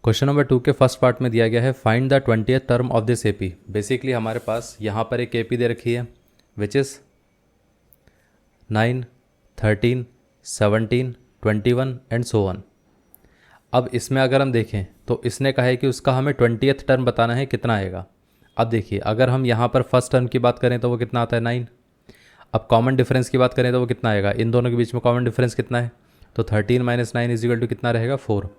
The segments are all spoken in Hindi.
क्वेश्चन नंबर 2 के फर्स्ट पार्ट में दिया गया है find the 20th term of this AP. Basically हमारे पास यहाँ पर एक एपी दे रखी है which is 9, 13, 17, 21 and so on. अब इसमें अगर हम देखें तो इसने कहा है कि उसका हमें 20th टर्म बताना है, कितना आएगा। अब देखिए अगर हम यहाँ पर फर्स्ट टर्म की बात करें तो वो कितना आता है 9। अब कॉमन डिफरेंस की बात करें तो वो कितना आएगा, इन दोनों के बीच में कॉमन डिफरेंस कितना है, तो 13 - 9 इज इक्वल टू कितना रहेगा 4।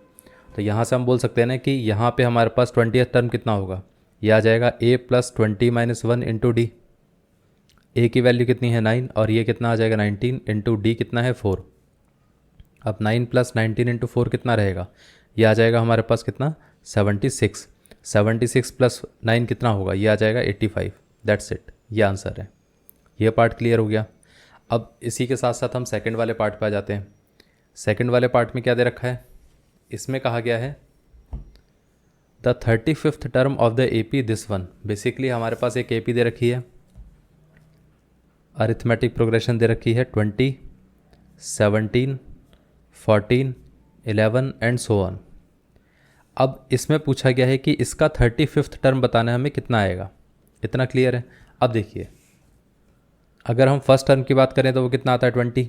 तो यहाँ से हम बोल सकते हैं ना कि यहाँ पे हमारे पास 20th टर्म कितना होगा, यह आ जाएगा a + 20 - 1 इंटू डी। ए की वैल्यू कितनी है 9 और ये कितना आ जाएगा 19 इंटू डी कितना है 4। अब 9 + 19 इंटू 4 कितना रहेगा, ये आ जाएगा हमारे पास कितना 76। 76 + 9 कितना होगा, ये आ जाएगा 85। दैट्स इट, ये आंसर है। ये पार्ट क्लियर हो गया। अब इसी के साथ साथ हम सेकंड वाले पार्ट पे आ जाते हैं। सेकंड वाले पार्ट में क्या दे रखा है, इसमें कहा गया है the 35th term of the AP this one. Basically हमारे पास एक एपी दे रखी है, अरिथमेटिक प्रोग्रेशन दे रखी है 20, 17, 14, 11 एंड सो ऑन। अब इसमें पूछा गया है कि इसका 35th टर्म बताना है हमें, कितना आएगा। इतना क्लियर है। अब देखिए अगर हम फर्स्ट टर्म की बात करें तो वो कितना आता है 20।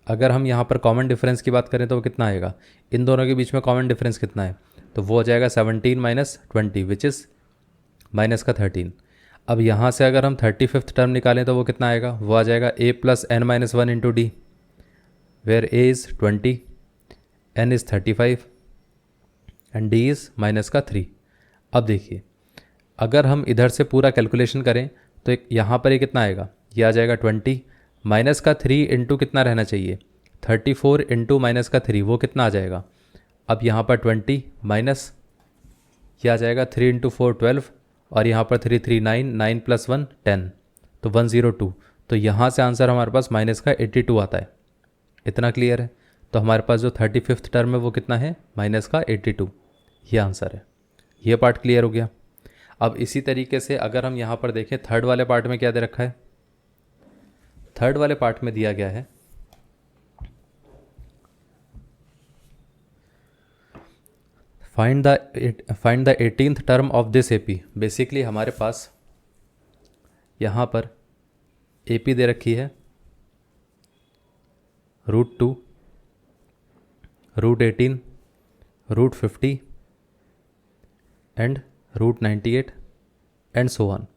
अगर हम यहाँ पर कॉमन डिफरेंस की बात करें तो वो कितना आएगा, इन दोनों के बीच में कॉमन डिफरेंस कितना है, तो वो हो जाएगा 17 - 20 विच इज़ माइनस का 13। अब यहाँ से अगर हम 35th टर्म निकालें तो वो कितना आएगा, वो आ जाएगा a + n - 1 into D, where a is 20, n is 35 and d is -3। अब देखिए अगर हम इधर से पूरा कैलकुलेशन करें तो एक यहाँ पर ये कितना आएगा, ये आ जाएगा 20 -3 इंटू कितना रहना चाहिए 34 इंटू -3, वो कितना आ जाएगा। अब यहाँ पर 20 माइनस ये आ जाएगा 3 इंटू 4 12 और यहाँ पर 3 3 9, 9 + 1 10, तो 102। तो यहाँ से आंसर हमारे पास -82 आता है। इतना क्लियर है। तो हमारे पास जो 35th टर्म है वो कितना है -82, ये आंसर है। ये पार्ट क्लियर हो गया। अब इसी तरीके से अगर हम यहाँ पर देखें थर्ड वाले पार्ट में क्या दे रखा है, थर्ड वाले पार्ट में दिया गया है find the 18th term of this AP. Basically हमारे पास यहाँ पर एपी दे रखी है √2, √18, √50 एंड √98 एंड सो ऑन।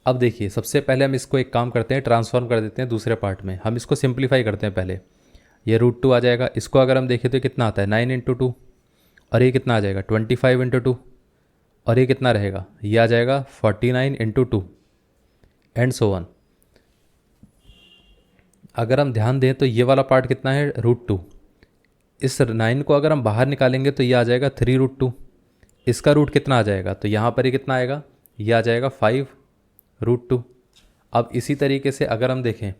अब देखिए सबसे पहले हम इसको एक काम करते हैं, ट्रांसफॉर्म कर देते हैं दूसरे पार्ट में। हम इसको सिंप्लीफाई करते हैं पहले। ये √2 आ जाएगा, इसको अगर हम देखें तो कितना आता है 9 × 2 और ये कितना आ जाएगा 25 × 2 और ये कितना रहेगा, ये आ जाएगा 49 × 2 एंड सो ऑन। अगर हम ध्यान दें तो ये वाला पार्ट कितना है √2। इस 9 को अगर हम बाहर निकालेंगे तो ये आ जाएगा 3√2। इसका रूट कितना आ जाएगा, तो यहाँ पर ये कितना आएगा, ये आ जाएगा 5√2। अब इसी तरीके से अगर हम देखें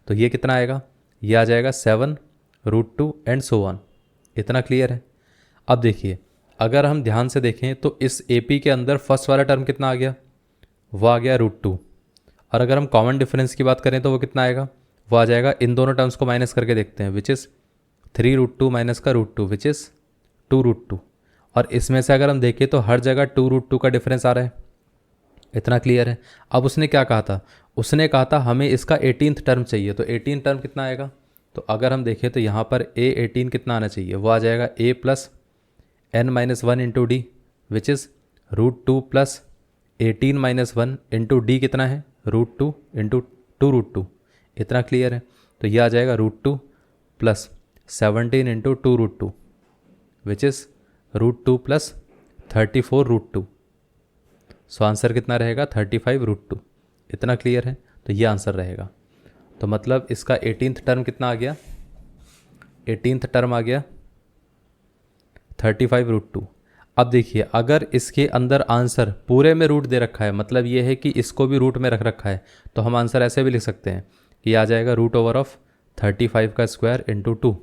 तो ये कितना आएगा, ये आ जाएगा 7√2 एंड सो ऑन। इतना क्लियर है। अब देखिए अगर हम ध्यान से देखें तो इस एपी के अंदर फर्स्ट वाला टर्म कितना आ गया, वो आ गया √2। और अगर हम कॉमन डिफरेंस की बात करें तो वो कितना आएगा, वो आ जाएगा, इन दोनों टर्म्स को माइनस करके देखते हैं, विच इज़ 3√2 माइनस का √2 विच इज़ 2√2। और इसमें से अगर हम देखें तो हर जगह 2√2 का डिफरेंस आ रहा है। इतना क्लियर है। अब उसने क्या कहा था, उसने कहा था हमें इसका 18th टर्म चाहिए, तो 18 टर्म कितना आएगा, तो अगर हम देखें तो यहाँ पर a18 कितना आना चाहिए, वो आ जाएगा a + n - 1 into D which is √2 + 18 - 1 into D कितना है √2 इंटू 2√2। इतना क्लियर है। तो यह आ जाएगा √2 + 17 into 2√2 which is √2 + 34√2। So answer कितना रहेगा 35√2। इतना क्लियर है। तो ये आंसर रहेगा। तो मतलब इसका 18th टर्म कितना आ गया, 18th टर्म आ गया 35√2। अब देखिए अगर इसके अंदर आंसर पूरे में रूट दे रखा है, मतलब ये है कि इसको भी रूट में रख रखा है, तो हम आंसर ऐसे भी लिख सकते हैं कि आ जाएगा √35 का स्क्वायर इंटू 2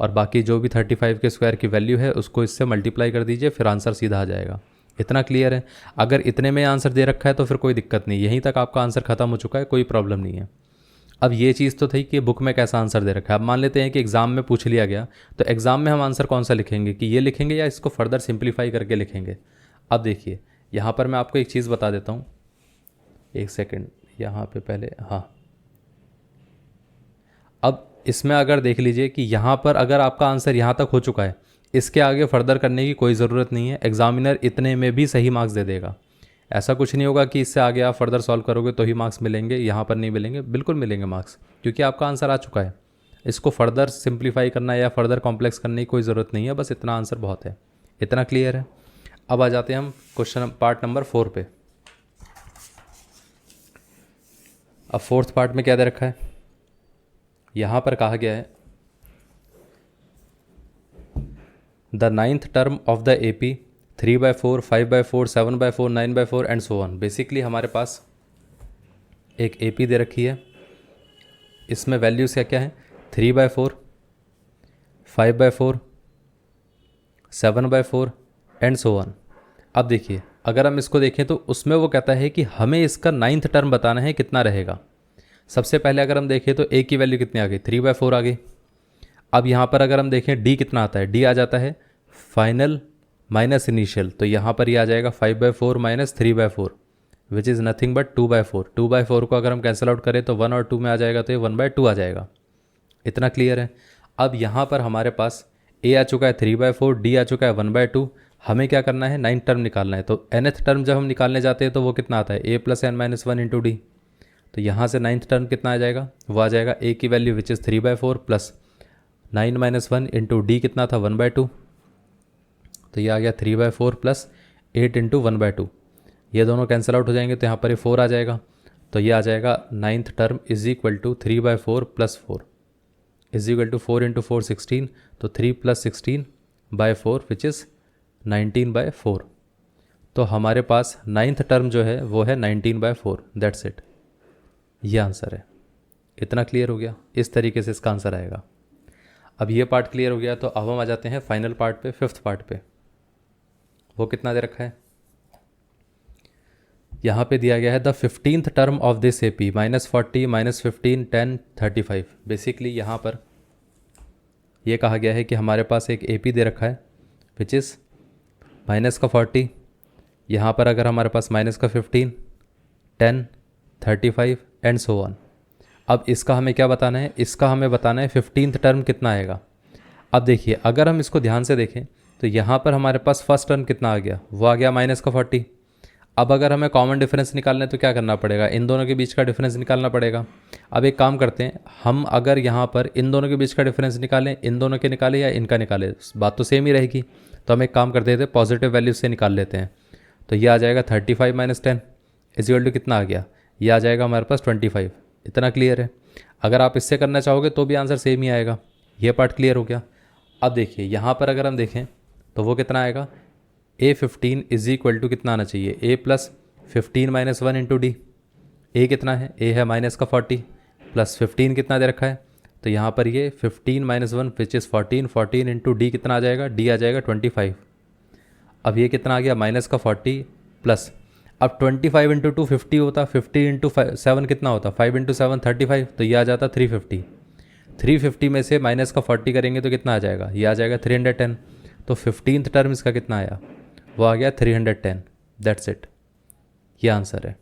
और बाकी जो भी 35 के स्क्वायर की वैल्यू है उसको इससे मल्टीप्लाई कर दीजिए, फिर आंसर सीधा आ जाएगा। इतना क्लियर है। अगर इतने में आंसर दे रखा है तो फिर कोई दिक्कत नहीं, यहीं तक आपका आंसर खत्म हो चुका है, कोई प्रॉब्लम नहीं है। अब ये चीज़ तो थी कि बुक में कैसा आंसर दे रखा है। अब मान लेते हैं कि एग्ज़ाम में पूछ लिया गया, तो एग्ज़ाम में हम आंसर कौन सा लिखेंगे, कि ये लिखेंगे या इसको फर्दर सिंप्लीफाई करके लिखेंगे। अब देखिए यहाँ पर मैं आपको एक चीज़ बता देता हूँ, एक सेकेंड यहाँ पे पहले, हाँ। अब इसमें अगर देख लीजिए कि यहाँ पर अगर आपका आंसर यहाँ तक हो चुका है, इसके आगे फर्दर करने की कोई ज़रूरत नहीं है, एग्जामिनर इतने में भी सही मार्क्स दे देगा। ऐसा कुछ नहीं होगा कि इससे आगे आप फर्दर सॉल्व करोगे तो ही मार्क्स मिलेंगे, यहाँ पर नहीं मिलेंगे, बिल्कुल मिलेंगे मार्क्स, क्योंकि आपका आंसर आ चुका है। इसको फर्दर सिंप्लीफाई करना या फर्दर कॉम्प्लेक्स करने की कोई ज़रूरत नहीं है, बस इतना आंसर बहुत है। इतना क्लियर है। अब आ जाते हैं हम क्वेश्चन पार्ट नंबर 4 पे। अब फोर्थ पार्ट में क्या दे रखा है, यहाँ पर कहा गया है the ninth term of the AP 3/4, 5/4, 7/4, 9/4 and so on. Basically हमारे पास एक AP दे रखी है, इसमें वैल्यूज़ क्या क्या है, 3/4, 5/4, 7/4 एंड सो ऑन। अब देखिए अगर हम इसको देखें तो उसमें वो कहता है कि हमें इसका नाइन्थ टर्म बताना है कितना रहेगा। सबसे पहले अगर हम देखें तो A की वैल्यू कितनी आ गई, 3/4 आ गई। अब यहाँ पर अगर हम देखें D कितना आता है, D आ जाता है फाइनल माइनस इनिशियल, तो यहाँ पर ये आ जाएगा 5/4 minus 3/4 which is nothing but 2/4। 2/4 को अगर हम कैंसिल आउट करें तो 1 और 2 में आ जाएगा, तो ये 1/2 आ जाएगा। इतना क्लियर है। अब यहाँ पर हमारे पास A आ चुका है 3/4, D आ चुका है 1/2, हमें क्या करना है, 9th टर्म निकालना है। तो nth टर्म जब हम निकालने जाते हैं तो वो कितना आता है, A + n - 1 इंटू D। तो यहाँ से 9th टर्म कितना आ जाएगा, वो आ जाएगा A की value which is 3/4 plus 9 - 1 into D कितना था 1/2, तो ये आ गया 3/4 प्लस 8 इंटू 1/2। ये दोनों कैंसिल आउट हो जाएंगे तो यहाँ पर ये 4 आ जाएगा। तो ये आ जाएगा 9th term is equal to 3/4 plus 4 is equal to 4 into 4 16, तो 3 + 16/4 विच इज़ 19/4। तो हमारे पास 9th टर्म जो है वो है 19/4। दैट्स इट, ये आंसर है। इतना क्लियर हो गया, इस तरीके से इसका आंसर आएगा। अब ये पार्ट क्लियर हो गया, तो अब हम आ जाते हैं फाइनल पार्ट पे, 5th पार्ट पे। वो कितना दे रखा है, यहाँ पे दिया गया है the 15th term of this AP -40, -15, 10, 35। Basically यहाँ पर ये कहा गया है कि हमारे पास एक AP दे रखा है विच इज़ -40, यहाँ पर अगर हमारे पास -15, 10, 35 एंड सो ऑन। अब इसका हमें क्या बताना है, इसका हमें बताना है 15th टर्म कितना आएगा। अब देखिए अगर हम इसको ध्यान से देखें तो यहाँ पर हमारे पास फर्स्ट टर्म कितना आ गया, वो आ गया -40। अब अगर हमें कॉमन डिफरेंस निकालना है तो क्या करना पड़ेगा, इन दोनों के बीच का डिफरेंस निकालना पड़ेगा। अब एक काम करते हैं, हम अगर यहाँ पर इन दोनों के बीच का डिफरेंस निकालें, इन दोनों के निकालें या इनका निकालें, बात तो सेम ही रहेगी। तो हम एक काम करते थे, पॉजिटिव वैल्यू से निकाल लेते हैं। तो ये आ जाएगा 35 - 10 इज इक्वल टू कितना आ गया, ये आ जाएगा हमारे पास 25। इतना क्लियर है। अगर आप इससे करना चाहोगे तो भी आंसर सेम ही आएगा। ये पार्ट क्लियर हो गया। अब देखिए यहाँ पर अगर हम देखें तो वो कितना आएगा, A15 इज इक्वल टू कितना आना चाहिए, A + 15 - 1 इंटू D। A कितना है, A है -40 प्लस 15 कितना दे रखा है, तो यहाँ पर ये 15 - 1 विच इज़ 14, 14 इंटू D कितना आ जाएगा, D आ जाएगा 25। अब ये कितना आ गया, -40 प्लस, अब 25 इंटू 2 50 होता, 50 इंटू 7 कितना होता, 5 इंटू 7 35, तो ये आ जाता 350। 350 में से -40 करेंगे तो कितना आ जाएगा, ये आ जाएगा 310। तो 15th टर्म इसका कितना आया, वो आ गया 310। दैट्स इट, ये आंसर है।